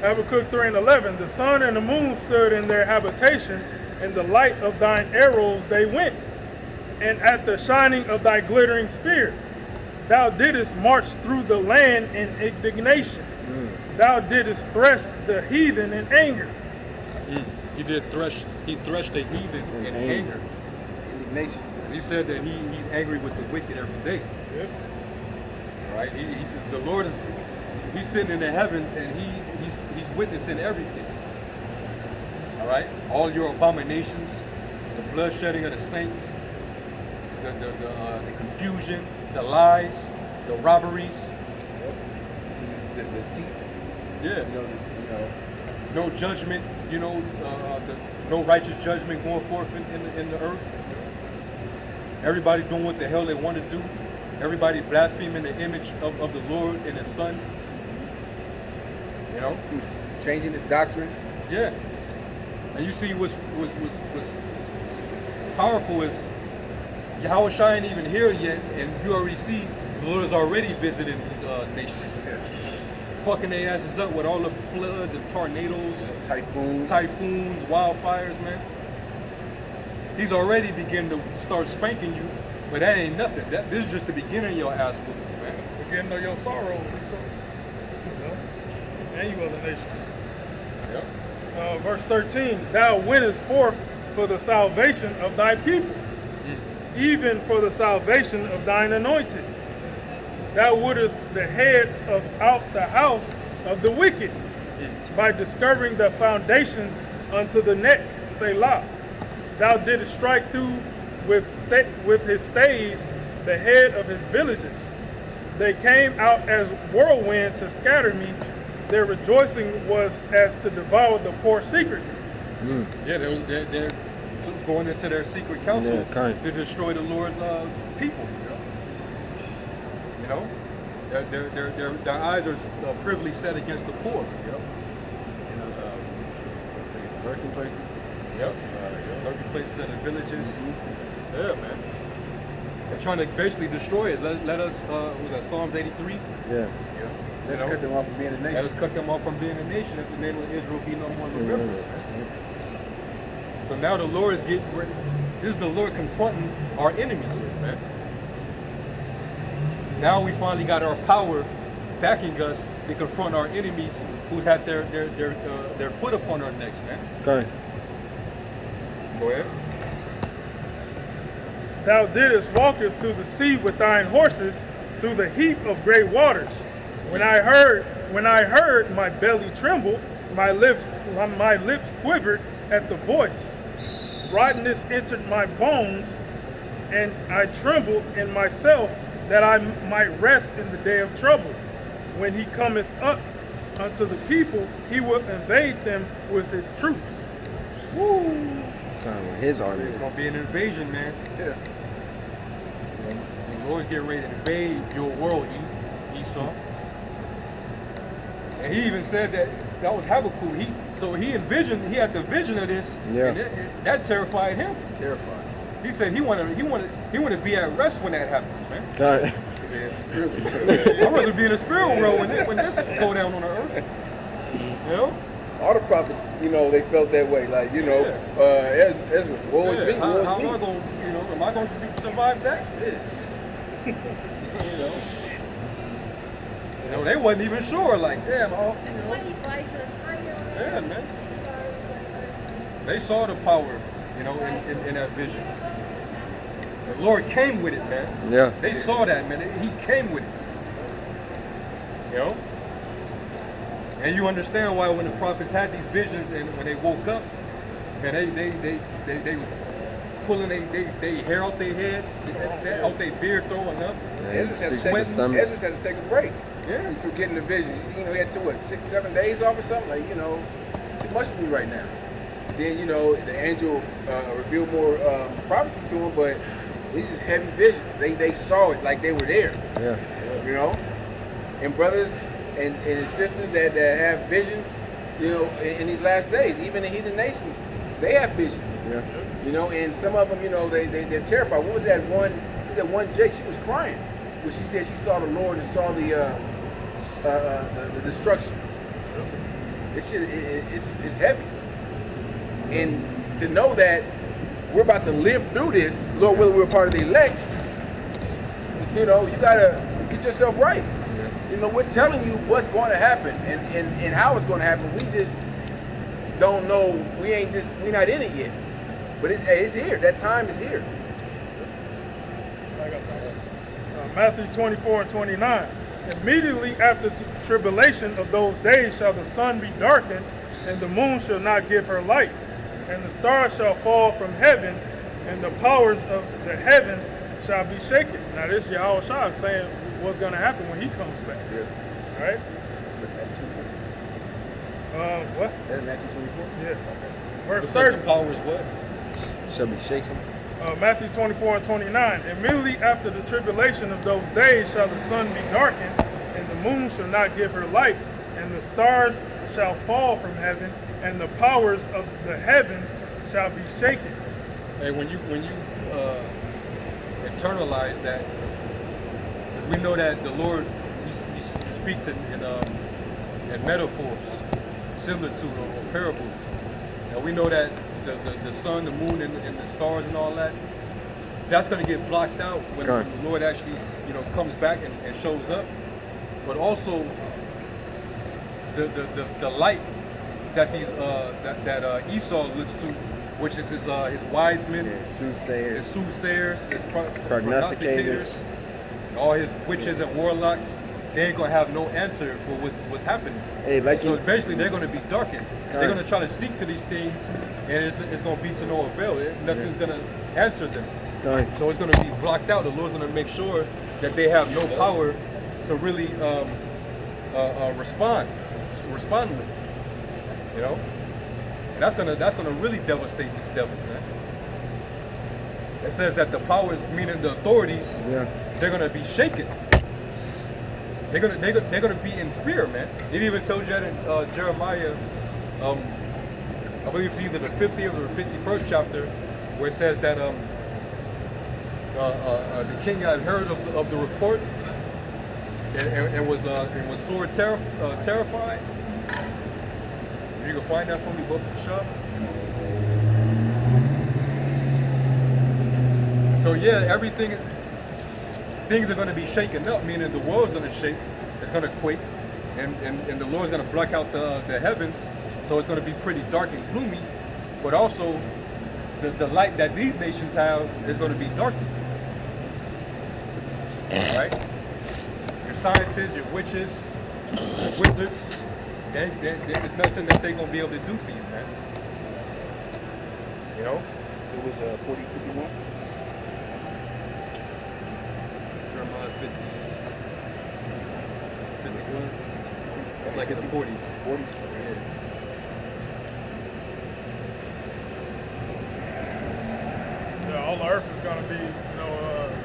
Habakkuk 3 and 11. The sun and the moon stood in their habitation, in the light of thine arrows they went, and at the shining of thy glittering spear. Thou didst march through the land in indignation. Thou didst thresh the heathen in anger. He threshed the heathen in anger. Indignation. He said that he's angry with the wicked every day. Yep. Right? The Lord is, he's sitting in the heavens and he's witnessing everything. All right? All your abominations, the bloodshedding of the saints, the confusion, the lies, the robberies. The deceit. Yeah. You know, No judgment, no righteous judgment going forth in the earth. Everybody doing what the hell they want to do. Everybody blaspheming the image of the Lord and His Son. You know? changing his doctrine. Yeah. And you see what's powerful is Yahweh Shai ain't even here yet, and you already see the Lord is already visiting these nations. Yeah. Fucking their asses up with all the floods and tornadoes, Typhoons, wildfires, man. He's already beginning to start spanking you, but that ain't nothing. This is just the beginning of your ass whooping, man. Beginning of your sorrows, and you other nations. Yep. Verse 13, thou wentest forth for the salvation of thy people, even for the salvation of thine anointed. Thou wouldest the head of out the house of the wicked, by discovering the foundations unto the neck, Selah. Thou didst strike through with his staves the head of his villages. They came out as whirlwind to scatter me. Their rejoicing was as to devour the poor secretly. Yeah, they're going into their secret council to destroy the Lord's people. You know, their eyes are privily set against the poor. Yep. Lurking places. Yep. Lurking places in the villages. Yeah, man. They're trying to basically destroy us. Let us. Was that Psalms 83? Yeah. Let us cut them off from being a nation. Let us cut them off from being a nation. If the name of Israel be no more remembrance. So now the Lord is getting ready. This is the Lord confronting our enemies here, man. Now we finally got our power backing us to confront our enemies who's had their foot upon our necks, man. Okay. Go ahead. Thou didst walkest through the sea with thine horses, through the heap of great waters. When I heard, my belly trembled, my lips quivered at the voice. Rottenness entered my bones, and I trembled in myself, that I might rest in the day of trouble. When he cometh up unto the people, he will invade them with his troops. Woo! His army. It's gonna be an invasion, man. Yeah. The Lord's getting ready to invade your world, Esau. And he even said that was Habakkuk. He had the vision of this, and that terrified him. Terrified. He said he wanted to be at rest when that happens, man. God. I'd rather be in the spirit world when this go down on the earth. You know? All the prophets, they felt that way. Like, Ezra, woe is me, woe is me. Am I going to survive that? They wasn't even sure. Like, damn, That's why he buys us. Yeah, man. They saw the power, in that vision. The Lord came with it, man. Yeah. They saw that, man. He came with it. And you understand why when the prophets had these visions and when they woke up, man, they was pulling their hair out their head, out their beard, throwing up. Ezra had to take a break. Yeah. Through getting the vision. He had to 6-7 days off or something. Like, it's too much for me right now. Then, the angel revealed more prophecy to him, but these is heavy visions. They saw it like they were there. Yeah. And brothers and sisters that have visions, in these last days, even the heathen nations, they have visions. Yeah. And some of them, they're terrified. What was that one Jake? She was crying when she said she saw the Lord and saw the destruction. It's heavy. And to know that we're about to live through this, Lord willing, we're part of the elect. You know, you gotta get yourself right. You know, we're telling you what's going to happen and how it's going to happen. We just don't know. We're not in it yet. But it's here. That time is here. I got something. Matthew 24:29. Immediately after tribulation of those days shall the sun be darkened, and the moon shall not give her light, and the stars shall fall from heaven, and the powers of the heaven shall be shaken. Now this Yahweh Shah is saying what's going to happen when he comes back. Yeah. Right? What? That's Matthew 24? Yeah. Verse The 30. powers what? Shall be shaken. Matthew 24:29. Immediately after the tribulation of those days shall the sun be darkened, and the moon shall not give her light, and the stars shall fall from heaven, and the powers of the heavens shall be shaken. Hey, when you internalize that, we know that the Lord he speaks in metaphors, similar to or parables, and we know that the sun, the moon, and the stars and all that, that's going to get blocked out when the Lord actually, comes back and shows up. But also the light that these that Esau looks to, which is his wise men, his soothsayers, his prognosticators, all his witches and warlocks. They ain't gonna have no answer for what's happening. Hey, so eventually they're gonna be darkened. They're gonna try to seek to these things, and it's gonna be to no avail. Nothing's gonna answer them. So it's gonna be blocked out. The Lord's gonna make sure that they have no power to really respond to it. And that's gonna really devastate these devils, man. It says that the powers, meaning the authorities, they're gonna be shaken. They're gonna be in fear, man. It even tells you that in Jeremiah, I believe it's either the 50th or the 51st chapter, where it says that the king had heard of the report and was sore terrified. If you can find that for me, book the shop. So yeah, things are going to be shaken up, meaning the world's going to shake, it's going to quake, and the Lord's going to block out the heavens, so it's going to be pretty dark and gloomy, but also the light that these nations have is going to be darkened. All right? Your scientists, your witches, your wizards, there's nothing that they're going to be able to do for you, man. It was 4051. 51. It's like in the 40s. Yeah. Yeah, all the earth is gonna be,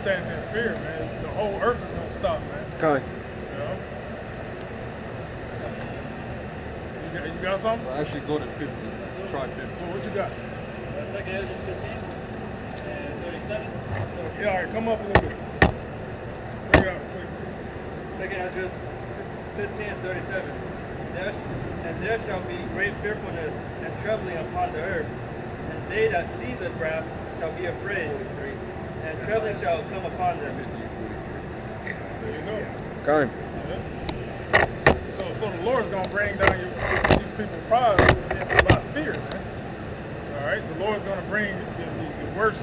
standing in fear, man. The whole earth is gonna stop, man. You got something? Well, actually go to 50. Try 50. Well, what you got? Second Ezra 15 and 37. Yeah, all right, come up a little bit. Bring it up, quick. Second Ezra 15 and 37. There shall be great fearfulness and trembling upon the earth, and they that see the wrath shall be afraid, and trembling shall come upon them. There you go. Go. So the Lord's gonna bring down these people's pride by fear, man. All right, the Lord's gonna bring the worst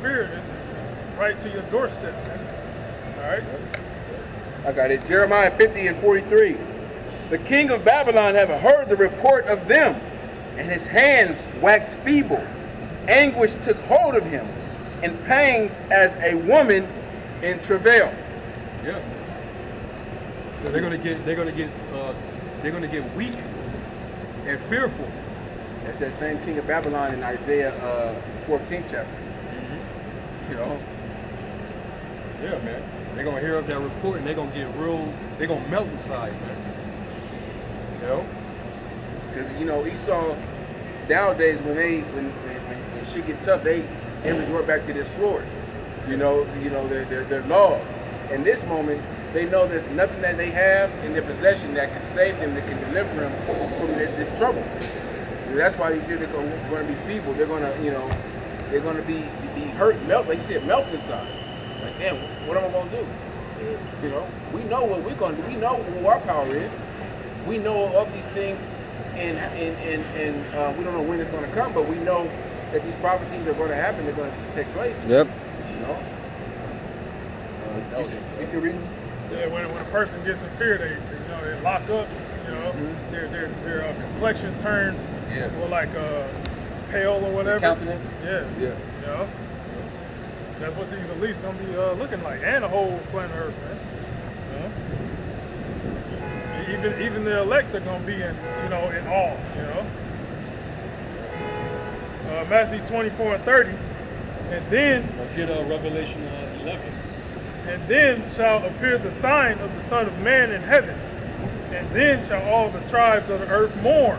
fear right to your doorstep, man. All right. I got it. Jeremiah 50 and 43. The king of Babylon have heard the report of them, and his hands waxed feeble. Anguish took hold of him, and pangs as a woman in travail. Yeah. So they're gonna get weak and fearful. That's that same king of Babylon in Isaiah 14th chapter. Yeah, man. They're gonna hear of that report and they're gonna melt inside, man. Because Esau nowadays when shit get tough, they resort back to their sword. Their laws. In this moment, They know there's nothing that they have in their possession that can save them, that can deliver them from this trouble. That's why these they're going to be feeble. They're going to, they're going to be hurt, melt, like you said, melt inside. It's like, damn, what am I going to do? We know what we're going to do. We know what our power is. We know of these things, and we don't know when it's going to come, but we know that these prophecies are going to happen. They're going to take place. Yep. You still reading? Yeah, when a person gets in fear, they lock up. Their complexion turns, or like pale or whatever. Countenance. Yeah. That's what these elites gonna be looking like, and the whole planet Earth, man. Even the elect are gonna be in awe. Matthew 24:30, and then Get Revelation 11. And then shall appear the sign of the Son of Man in heaven. And then shall all the tribes of the earth mourn.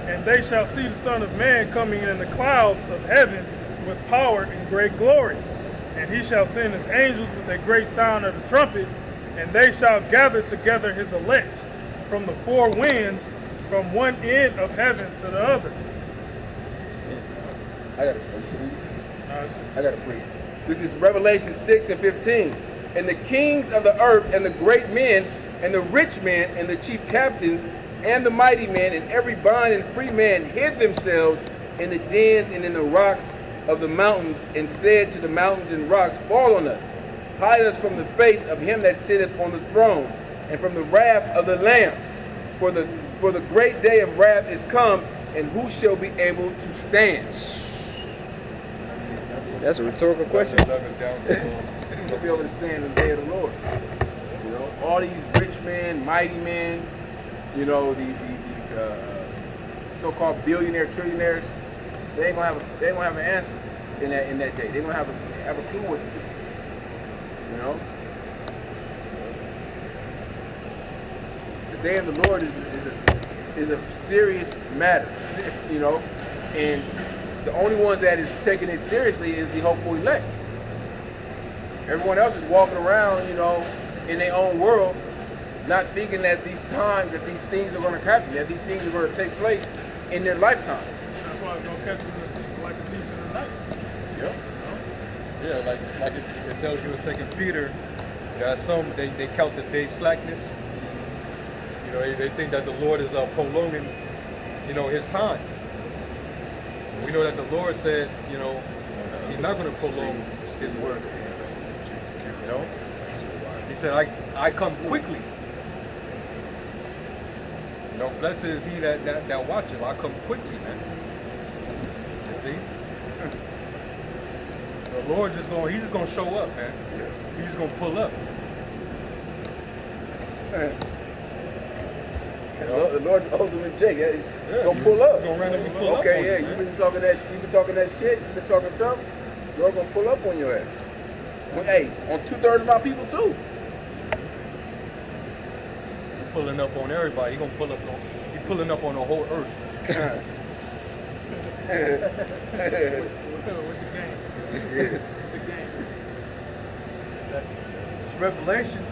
And they shall see the Son of Man coming in the clouds of heaven with power and great glory. And he shall send his angels with a great sound of the trumpet. And they shall gather together his elect from the four winds, from one end of heaven to the other. I gotta pray. This is Revelation 6:15. And the kings of the earth, and the great men, and the rich men, and the chief captains, and the mighty men, and every bond and free man hid themselves in the dens and in the rocks of the mountains, and said to the mountains and rocks, fall on us, hide us from the face of him that sitteth on the throne, and from the wrath of the Lamb. For the great day of wrath is come, and who shall be able to stand? That's a rhetorical question. You'll be able to stand in the day of the Lord. All these rich men, mighty men, these so-called billionaire, trillionaires, they ain't gonna have an answer in that day. They're gonna have a clue what to do. The day of the Lord is a serious matter, and the only ones that is taking it seriously is the hopeful elect. Everyone else is walking around, in their own world, not thinking that these things are going to happen, that these things are going to take place in their lifetime. That's why it's going to catch them like a thief in the night. Yeah, like it tells you in 2 Peter, some they count the day's slackness. They think that the Lord is prolonging, his time. We know that the Lord said, he's not going to prolong his word. He said, I come quickly. Blessed is he that watcheth. I come quickly, man. You see? The Lord he's just gonna show up, man. He's just gonna pull up. The Lord's ultimate J. He's gonna pull up. He's gonna randomly pull up. Okay, yeah. You've been talking that shit. You've been talking tough. The Lord gonna pull up on your ass. Hey, on 2/3 of our people too. He's pulling up on everybody. He's pulling up on the whole earth. With the game. The game. It's Revelations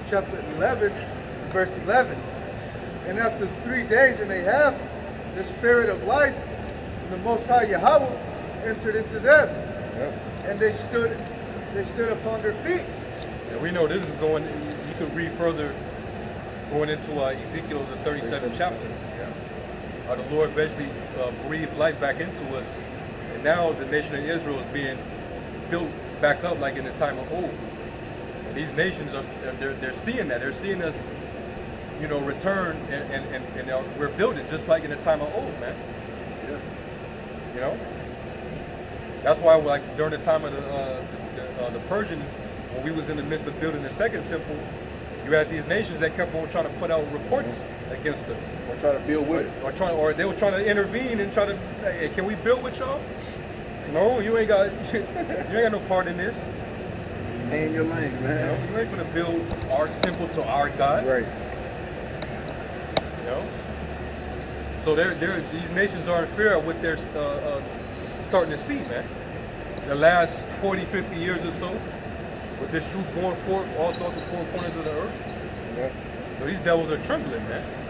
chapter 11, verse 11. And after 3 days and a half, the Spirit of life and the Most High Yahweh entered into them. Yep. And they stood upon their feet. And we know this is going, you could read further going into Ezekiel, the 37th chapter. How the Lord basically breathed life back into us. And now the nation of Israel is being built back up like in the time of old. And these nations they're seeing that. They're seeing us, return and we're building just like in the time of old, man. That's why, like during the time of the Persians, when we was in the midst of building the second temple, you had these nations that kept on trying to put out reports against us, Or try to build with us. or they were trying to intervene and try to, hey, can we build with y'all? No, you ain't got no part in this. Stay in your lane, man. You ain't gonna build our temple to our God. Right. So these nations are in fear of what they're starting to see, man. The last 40, 50 years or so, with this truth going forth all throughout the four corners of the earth. Yeah. So these devils are trembling, man.